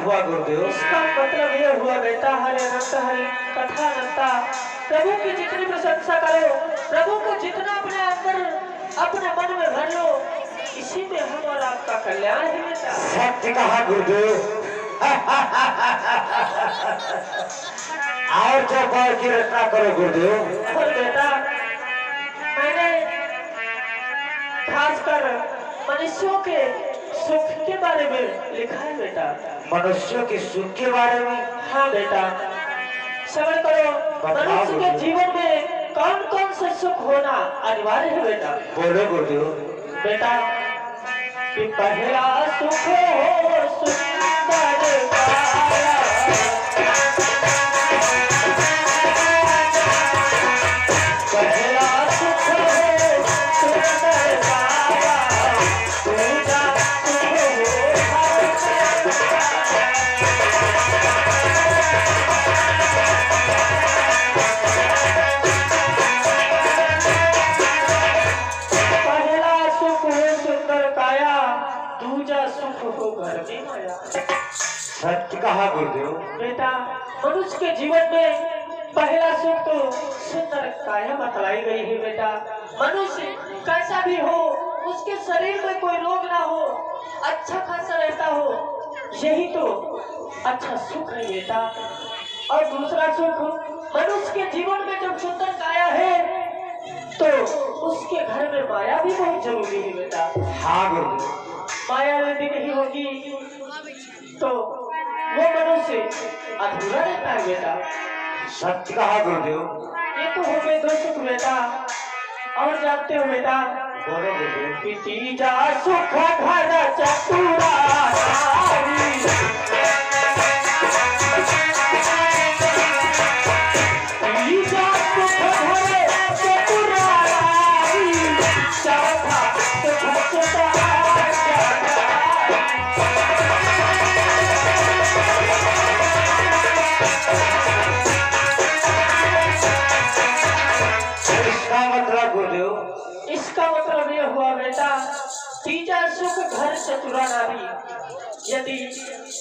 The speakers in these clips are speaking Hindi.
हुआ गुरुदेव? इसका मतलब ये हुआ बेटा, हरे अनंत हरे कथा अनंता, प्रभु की जितनी प्रशंसा करो, प्रभु को जितना अपने अंदर अपने मन में भर लो, इसी में हम और आपका कल्याण है बेटा। सत्य कहा गुरुदेव। और चौपाई की रचना करो गुरुदेव। और बेटा मैंने खासकर मनुष्यों के सुख के बारे में लिखा है बेटा। मनुष्यों के सुख के बारे में? हाँ बेटा, श्रवण करो। मनुष्य के जीवन में कौन कौन से सुख होना अनिवार्य है बेटा? बोलो गुरुदेव। बेटा कि पहला सुख हो सुंदर काया, पहला सुख हो सुंदर काया, दूजा सुख हो घर में माया। सत्य कहा गुरुदेव। बेटा मनुष्य के जीवन में पहला सुख तो सुंदर काया बतलाई गई है बेटा। मनुष्य कैसा भी हो, उसके शरीर में कोई रोग ना हो, अच्छा खासा रहता हो, यही तो अच्छा सुख है बेटा। और दूसरा सुख, मनुष्य के जीवन में जब सुंदर काया है तो उसके घर में माया भी बहुत जरूरी है बेटा। हाँ गुरुदेव। माया यदि नहीं होगी तो वो मनुष्य अधूरा रहता है बेटा। सत्य कहा गुरुदेव। ये तो हो गए दो सुख बेटा। और जानते हो बेटा? बोलो गुरुदेव। कि तीजा सुख घर चतुराई, तीजा सुख घर चतुराई, चौथा सुख चतुराई। इसका मतलब ये हुआ बेटा, तीजा सुख घर चतुरा नारी। यदि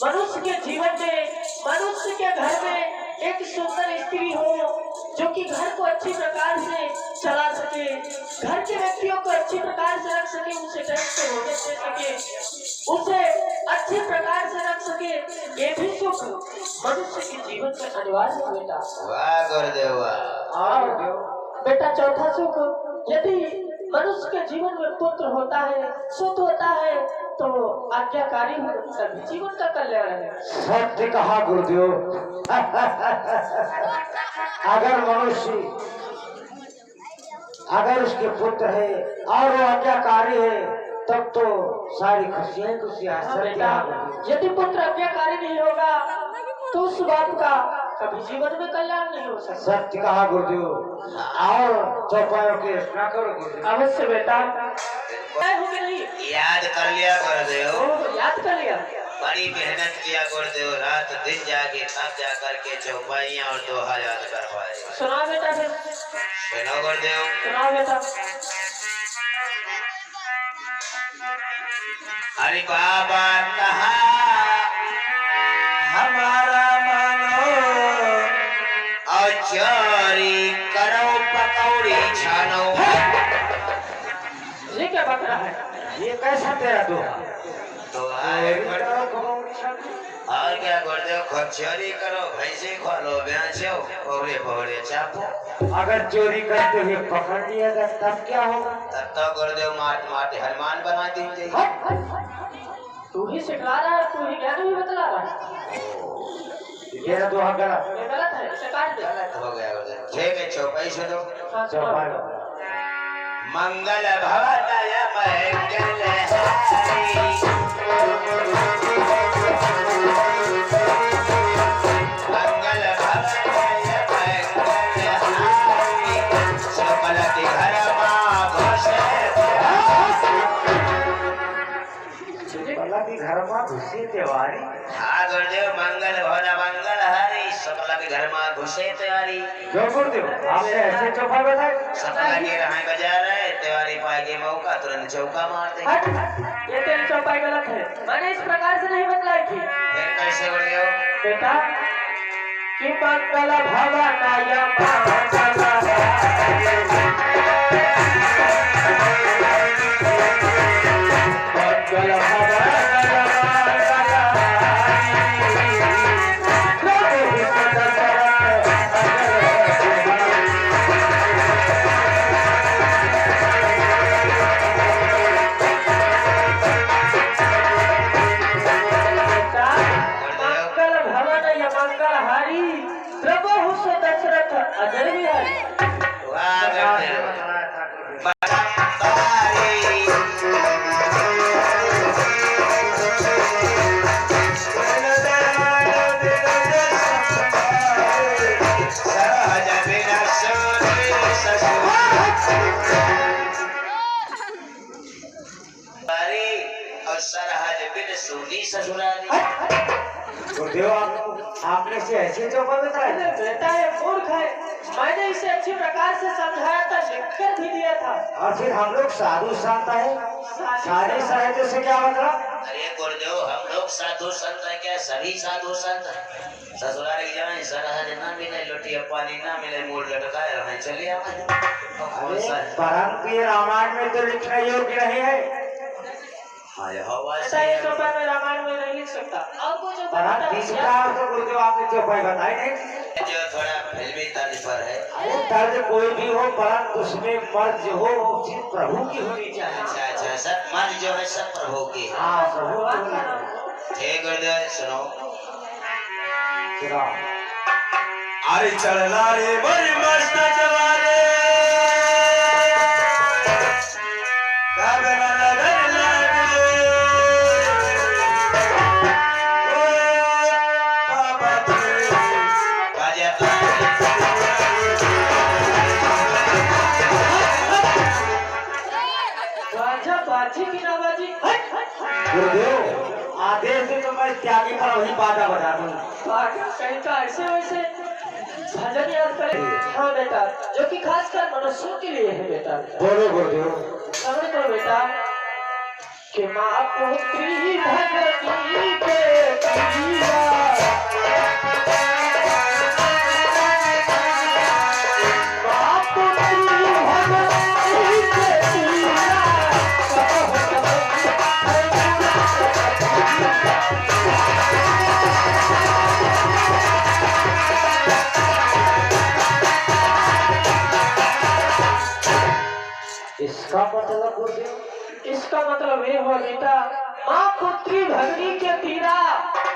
मनुष्य के जीवन में, मनुष्य के घर में एक सुंदर स्त्री हो जो कि घर को अच्छी प्रकार से चला सके, घर के व्यक्तियों को अच्छी प्रकार से रख सके, उसे कष्ट से होने दे सके, उसे अच्छे प्रकार से रख सके, ये भी सुख मनुष्य के जीवन में अनिवार्य है बेटा। वाह गुरुदेव वाह। और बेटा चौथा सुख, यदि मनुष्य के जीवन में पुत्र होता है, सुख होता है, तो आज्ञाकारी तभी जीवन का कल्याण है। सत्य कहा गुरुदेव। अगर मनुष्य, अगर उसके पुत्र है और वो आज्ञाकारी है, तब तो सारी खुशियां खुशियां। सत्य कहा गुरुदेव। यदि पुत्र आज्ञाकारी नहीं होगा तो उस बाप का कभी जीवन में कल्याण नहीं हो सकता। सत्य कहा गुरुदेव। और चौपायों की रचना करो गुरुदेव। अवश्य बेटा। हो गया नहीं? याद कर लिया गुरुदेव। याद कर लिया। बड़ी मेहनत किया गुरुदेव, रात दिन जाके थक जा करके चौपाइयाँ और दोहा याद करवाए। सुना बेटा फिर। सुनो गुरुदेव। सुना बेटा। अरे बाबा कहा हमारा मानो और चोरी करो पकौड़ी छानो। ये क्या बक रहा है? ये कैसा तेरा दोहा? तो और क्या गुरुदेव, खुद चोरी करो, भैंसे खोलो, बेचो, पौड़े पौड़े चापो। अगर चोरी करते हुए पकड़ लिया गया तब क्या होगा? तब तो गुरुदेव माट माट हनुमान बना दीजिए। तू ही सिखला रहा है, तू ही ज्ञान भी बतला रहा है। तेरा दोहा गलत। ये गलत है, इसे काट दे। गलत हो गया गुरुदेव। ठीक है चौपाई सुनो। हाँ, सुना। मंगल भवनय मंगल हारी, मंगल भवनय मंगल हारी, सकल घर मां घोषे घर में घुसी तिवारी। हाँ गुरुदेव, मंगल भवन मंगल हारी, सकल के घर में घुसे तिवारी। क्यों गुरुदेव आपने ऐसे चौपाई बताई? सकल के रहे बजा रहे तिवारी, पाएगी मौका तुरंत चौका मार देंगे। ये तेरी चौपाई गलत है, मैंने इस प्रकार से नहीं बतला गई थी फिर कैसे गुरुदेव? बेटा कि मंगल भवनाय मंगल प्रभु से दशरथ अजर बिहारी। वाह गुरुदेव। गुरुदेव आपने से ऐसे चौपा बताया? बेटा ये मूर्ख है, मैंने इसे अच्छी प्रकार से समझाया था, लिखकर भी दिया था। और फिर हम लोग साधु संत है, सारे साहित्य से क्या मतलब? अरे गुरुदेव हम लोग साधु संत है क्या? सभी साधु संत है। ससुराल की जाए सरहद ना मिले, लोटिया पानी ना मिले, मूल लटकाए रहे चलिए। अरे परम रामायण में तो लिखना योग्य नहीं है। ऐसा ये चौपाई में रामायण में नहीं लिख सकता। आपको जो तो गुरुदेव आपने चौपाई बताई नहीं, जो थोड़ा फिल्मी तर्ज पर है। अरे तर्ज कोई भी हो, परंतु उसमें मर्ज हो सिर्फ प्रभु की होनी चाहिए। अच्छा अच्छा, सब मर्ज जो है सब प्रभु की। हाँ प्रभु की होनी चाहिए। ठीक गुरुदेव सुनो। अरे चलना रे बड़ी मस्त जवाने गुरुदेव आदेश दे तो मैं त्यागी पर वही बाधा बता दूँ। कहीं का ऐसे वैसे भजन याद करें। हाँ बेटा, जो कि खासकर मनुष्यों के लिए है बेटा। बोलो गुरुदेव। समझ लो बेटा कि माँ पुत्री भगनी के पिया, माँ पुत्री भगनी के पिया, इसका मतलब गुरुदेव? इसका मतलब ये हुआ बेटा, माँ पुत्री भगनी के तीरा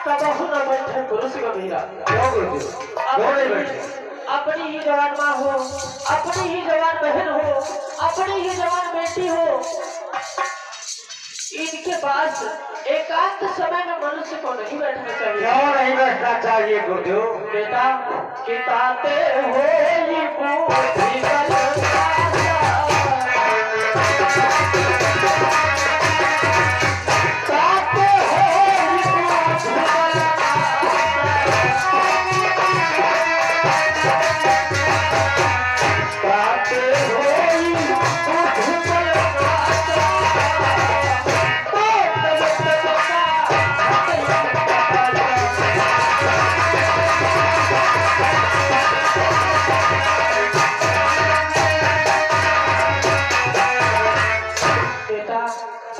कबहू न बैठे पुरुष गंभीरा। क्यों गुरुदेव? क्यों नहीं बैठे? अपनी ही जवान माँ हो, अपनी ही जवान बहन हो, अपनी ही जवान बेटी हो, इनके पास एकांत समय में मनुष्य को नहीं बैठना चाहिए। क्यों नहीं बैठना चाहिए गुरुदेव? बेटा किताते हो ये पूरी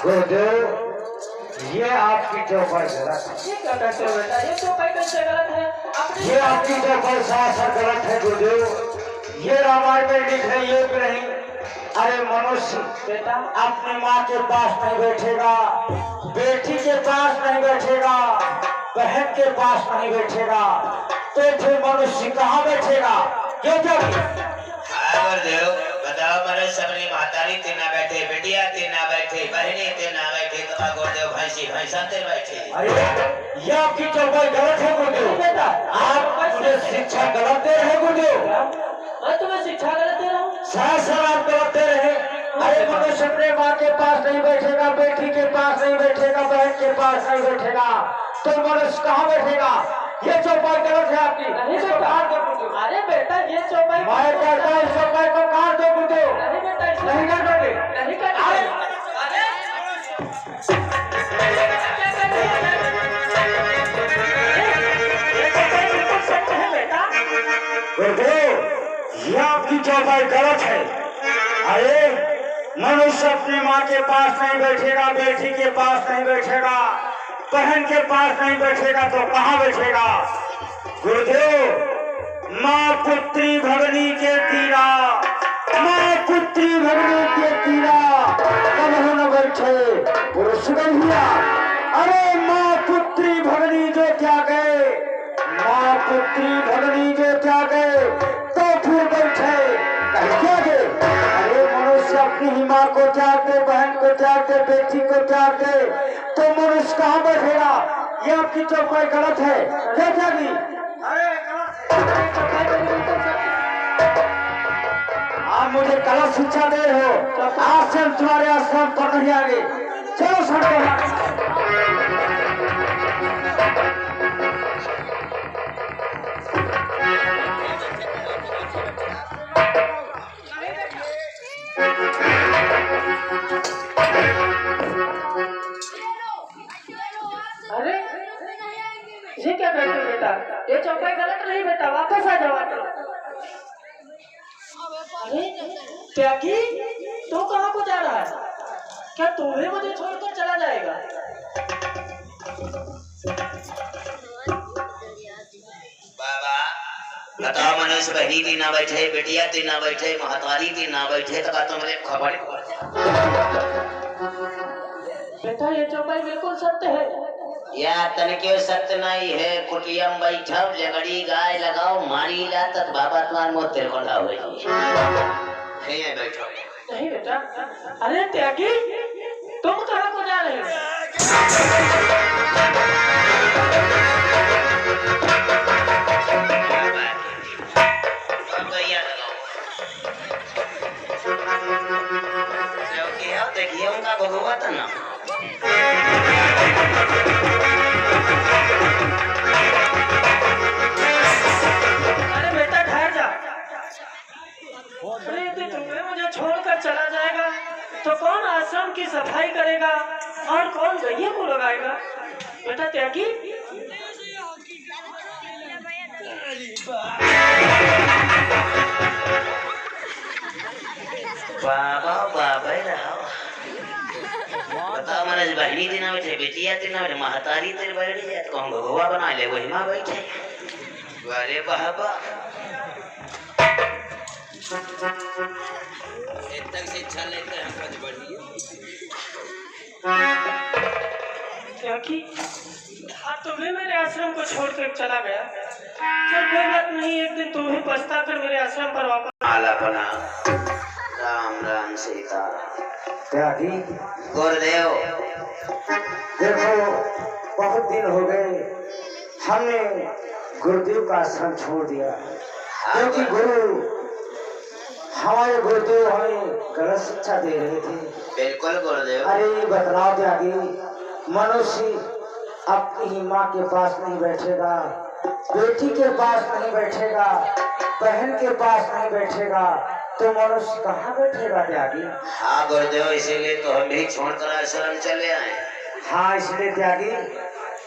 गुरुदेव ये आपकी चौपाई गलत है। ये क्या कहते हो बेटा? ये चौपाई कैसे गलत है? ये आपकी चौपाई साफ गलत है गुरुदेव। ये रामायण में लिखने योग्य नहीं। अरे मनुष्य बेटा अपनी माँ के पास नहीं बैठेगा, बेटी के पास नहीं बैठेगा, बहन के पास नहीं बैठेगा, तो फिर मनुष्य कहाँ बैठेगा? क्यों गुरुदेव बताओ, मनुष्य अपनी मातारी ते ना बैठे, बेटिया ते ना बैठे, बहनी ते ना बैठे, तो गुरुदेव भैंसी भैंसा ते बैठे। अरे ये आपकी चौपाई गलत है गुरुदेव। बेटा आप मुझे शिक्षा गलत दे रहे गुरुदेव। मैं तुम्हें शिक्षा गलत दे रहा हूँ? सर आप गलत दे रहे। अरे मनुष्य अपने माँ के पास नहीं बैठेगा, बेटी के पास नहीं बैठेगा, बहन के पास नहीं बैठेगा, तो मनुष्य कहाँ बैठेगा? ये चौपाई गलत है आपकी। नहीं बेटा, अरे बेटा ये चौपाई मैं कहता हूँ इस चौपाई को काट दो गुरुदेव। नहीं बेटा, नहीं काटोगे? नहीं काटोगे। चौपाई गलत है। अरे मनुष्य अपनी माँ के पास नहीं बैठेगा, बेटी के पास नहीं बैठेगा, बहन के पास नहीं बैठेगा तो कहाँ बैठेगा? गुरुदेव, माँ पुत्री भगनी के तीरा, माँ पुत्री भगनी के तीरा कब न बैठे पुरुष गंधिया। अरे माँ पुत्री भगनी जो त्यागे, माँ पुत्री भगनी जो त्यागे तो फिर बैठे कहीं त्यागे। अरे मनुष्य अपनी ही माँ को त्याग दे, बहन को त्याग दे, बेटी को त्याग दे तो मनुष्य कहाँ बैठेगा? ये आपकी चौपाई गलत है। क्या त्यागी? आप मुझे गलत शिक्षा दे रहे हो। आज से हम तुम्हारे आश्रम पर नहीं आगे। चलो सड़कों ये क्या करते हो बेटा? ये चौपाई गलत नहीं बेटा, वापस आ जाओ। अरे त्यागी, तू कहाँ को जा रहा है? क्या तू भी मुझे छोड़कर चला जाएगा? बाबा बताओ, मनुष्य बहनी थी ना बैठे, बेटिया थी ना बैठे, महतारी थी ना बैठे तो का तुम्हारे खबर बेटा ये चौपाई बिल्कुल सत्य है। या तनके सत्य नहीं है। कुटियम बैठब लगड़ी गाय लगाओ मारी ला तक बाबा तुम्हार मोह तिरकोला हो जाए। बैठो नहीं बेटा। अरे त्यागी, तुम कहाँ को जा रहे हो? देखिए उनका भगवा था ना। अरे बेटा ठहर जा। अरे यदि तुम्हें मुझे छोड़कर चला जाएगा तो कौन आश्रम की सफाई करेगा और कौन गैया को लगाएगा? बेटा त्यागी, बाबा बाबा रहो। बताओ मैंने बहनी दिन बैठे, बेटिया दिन बैठे, महतारी तेरे बैठ जाए तो हम भगवा बना ले, वही माँ बैठे। अरे बाबा तक से अच्छा लेते हम कुछ बढ़िए। त्यागी, हाँ तुम्हें मेरे आश्रम को छोड़कर चला गया। चल कोई बात नहीं, एक दिन तू भी पछता कर मेरे आश्रम पर वापस। आला बना। राम राम सीता। त्यागी, गुरुदेव देखो बहुत दिन हो गए हमने गुरुदेव का आश्रम छोड़ दिया, क्योंकि गुरु हमारे गुरुदेव हमें गलत शिक्षा दे रहे थे। बिल्कुल गुरुदेव। अरे बतलाओ त्यागी, मनुष्य अपनी ही माँ के पास नहीं बैठेगा, बेटी के पास नहीं बैठेगा, बहन के पास नहीं बैठेगा तो मनुष्य कहाँ बैठेगा त्यागी? हाँ गुरुदेव, इसीलिए तो हम भी छोड़कर आश्रम चले आए। हाँ इसलिए त्यागी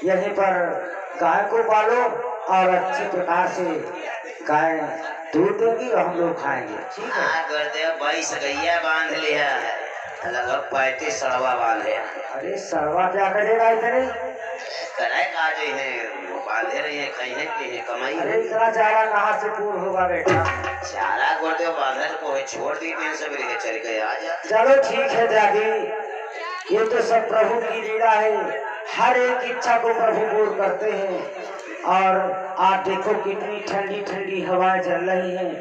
यहीं पर गाय को पालो और अच्छी प्रकार से गाय दूध देगी और हम लोग खाएंगे। ठीक है? हाँ गुरुदेव, 22 गैया बांध लिया है, लगभग 35 सड़वा बांधे। अरे सरवा क्या करेगा इतने? करे का जो है बांधे रही है, कहीं की कमाई। अरे इतना चारा कहाँ से पूर्ण होगा बेटा? चारा गुरुदेव बांधे को छोड़ दी सब चल गए आ जा। चलो ठीक है त्यागी, ये तो सब प्रभु की लीला है, हर एक इच्छा को प्रभु पूर्ण करते हैं। और आप देखो कितनी ठंडी ठंडी हवाएं चल रही हैं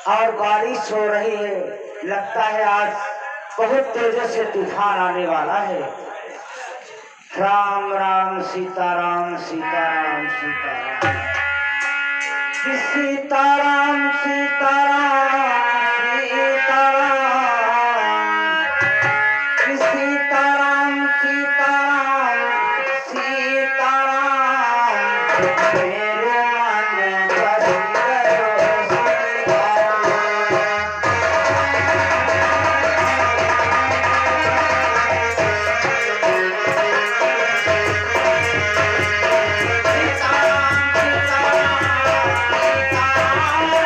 और बारिश हो रही है, लगता है आज बहुत तेज से तूफान आने वाला है। राम राम सीताराम सीताराम सीताराम सीताराम सीताराम सीताराम सीताराम सीताराम सीताराम मेरे मन भर गयो सीताराम। सीताराम सीताराम सीताराम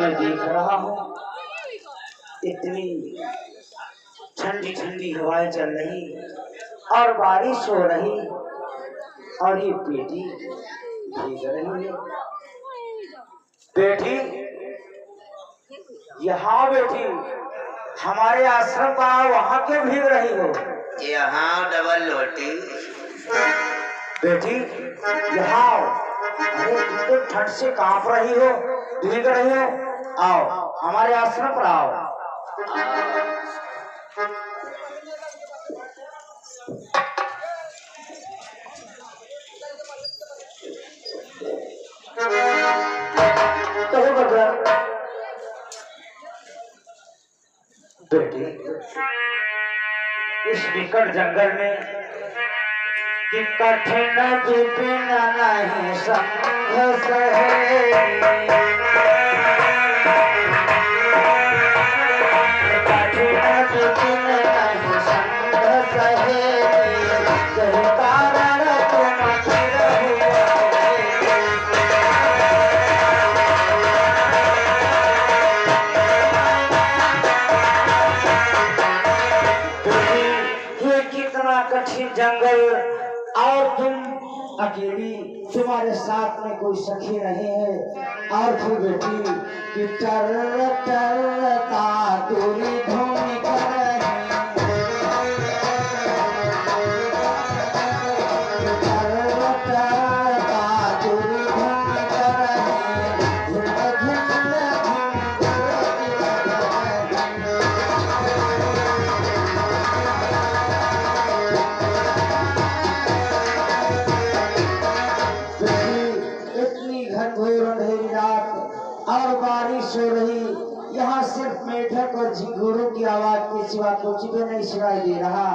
मैं देख रहा हूँ इतनी ठंडी ठंडी हवाएं चल रही और बारिश हो रही और ये बेटी भीग रही है। बेटी यहाँ बेटी हमारे आश्रम पर वहाँ क्यों भीग रही हो? यहाँ डबल लोटी बेटी यहाँ आओ। अरे तुम तो ठंड से कांप रही हो, भीग रही हो। आओ हमारे आश्रम पर आओ। कहो बच्चा बेटी इस विकट जंगल में कि कठिन विपिन नहीं संघर्ष है, कठिन विपिन नहीं संघर्ष है, यही कारण तुम फिर ये कितना कठिन जंगल और तुम अकेली, तुम्हारे साथ में कोई सखी नहीं है। और फिर बेटी कि टर टरता दूरी धूमि कर और बारिश हो रही। यहाँ सिर्फ मेढक और झिंगुरों की आवाज के सिवा कुछ भी नहीं सुनाई दे रहा।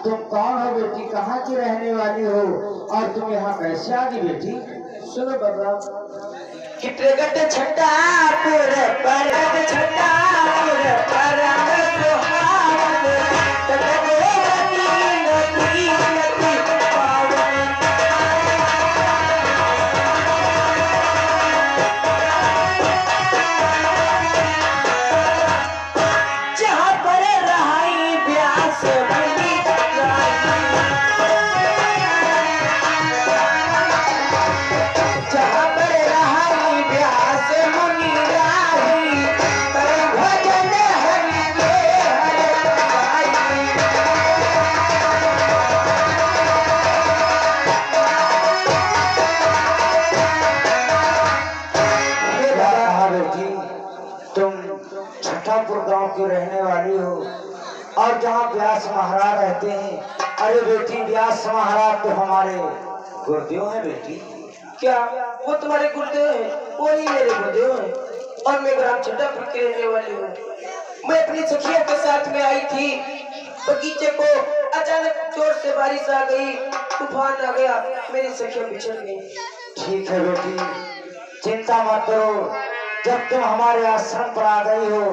तुम कौन हो बेटी, कहाँ की रहने वाली हो और तुम यहाँ कैसे आ गई बेटी? सुनो बाबा कितने छटा पूरे परगट छटा पूरे परगट गांव की रहने वाली हो और जहाँ व्यास महाराज रहते हैं। अरे बेटी व्यास महाराज तो हमारे गुरुदेव हैं बेटी। क्या वो तुम्हारे गुरुदेव हैं? वो ही मेरे गुरुदेव हैं और मैं ग्राम छठापुर की रहने वाली हूँ। मैं अपनी सखियों के साथ में आई थी बगीचे को, अचानक जोर से बारिश आ गई, तूफान आ गया, मेरी सखियां बिछड़ गई। ठीक है बेटी, चिंता मत करो। जब तुम हमारे आश्रम पर आ गई हो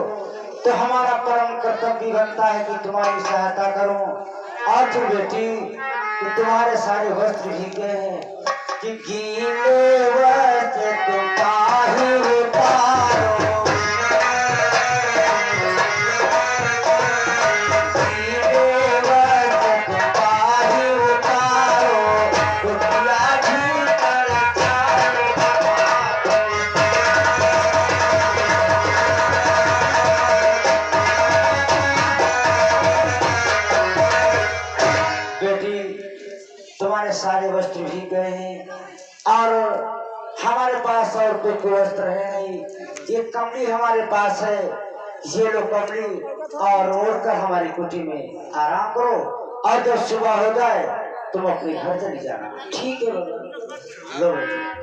तो हमारा परम कर्तव्य बनता है कि तुम्हारी सहायता करूं। और फिर बेटी कि तुम्हारे सारे वस्त्र भीगे हैं कि गीले वस्त्र तुम काहे उतारो, गीले वस्त्र तुम काहे उतारो, कुटिया भीतर चारो। तुम्हारे सारे वस्त्र भीग गए हैं और हमारे पास और कोई वस्त्र है नहीं। ये कमली हमारे पास है, ये लो कमली और ओढ़कर हमारी कुटी में आराम करो और जब सुबह हो जाए तुम अपने घर चली जाना। ठीक है बाबा। लो बेटी।